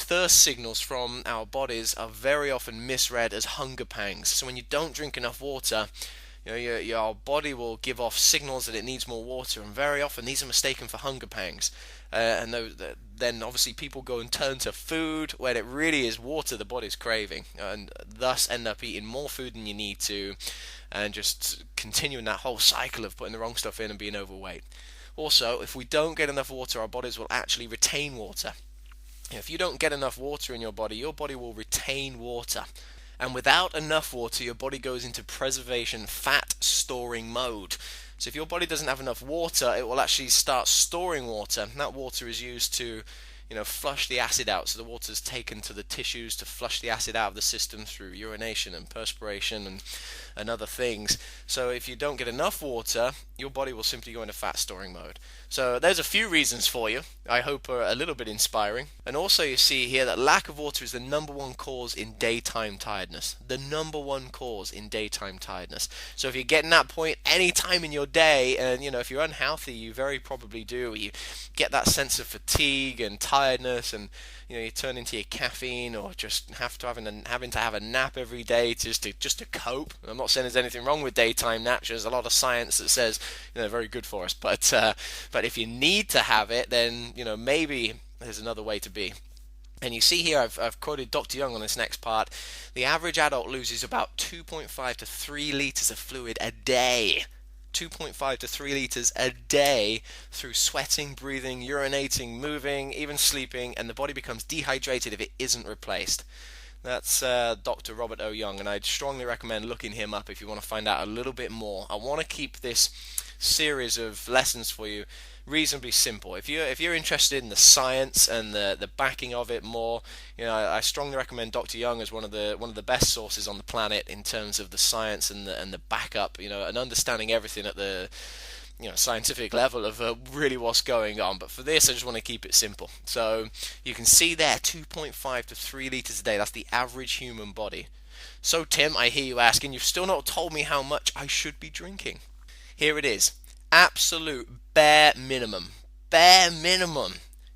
thirst signals from our bodies are very often misread as hunger pangs. So when you don't drink enough water, your body will give off signals that it needs more water, and very often these are mistaken for hunger pangs. Then obviously people go and turn to food when it really is water the body's craving, and thus end up eating more food than you need to, and just continuing that whole cycle of putting the wrong stuff in and being overweight. Also, if we don't get enough water, our bodies will actually retain water. If you don't get enough water in your body will retain water. And without enough water, your body goes into preservation fat storing mode. So if your body doesn't have enough water, it will actually start storing water. And that water is used to, flush the acid out. So the water is taken to the tissues to flush the acid out of the system through urination and perspiration and other things. So if you don't get enough water, your body will simply go into fat storing mode. So there's a few reasons for you. I hope are a little bit inspiring. And also you see here that lack of water is the number one cause in daytime tiredness. The number one cause in daytime tiredness. So if you're getting that point any time in your day, and if you're unhealthy, you very probably do. You get that sense of fatigue and tiredness, and you turn into your caffeine, or just having to have a nap every day just to cope. I'm not saying there's anything wrong with daytime naps. There's a lot of science that says they're very good for us. But if you need to have it, then maybe there's another way to be. And you see here, I've quoted Dr. Young on this next part. The average adult loses about 2.5 to 3 liters of fluid a day. 2.5 to 3 liters a day through sweating, breathing, urinating, moving, even sleeping, and the body becomes dehydrated if it isn't replaced. That's Dr. Robert O. Young, and I'd strongly recommend looking him up if you want to find out a little bit more. I want to keep this series of lessons for you reasonably simple. If you're interested in the science and the backing of it more, I strongly recommend Dr. Young as one of the best sources on the planet in terms of the science and the backup, and understanding everything at the scientific level of really what's going on. But for this, I just want to keep it simple. So you can see there, 2.5 to 3 liters a day. That's the average human body. So Tim, I hear you asking, you've still not told me how much I should be drinking. Here it is. Absolute bare minimum. Bare minimum.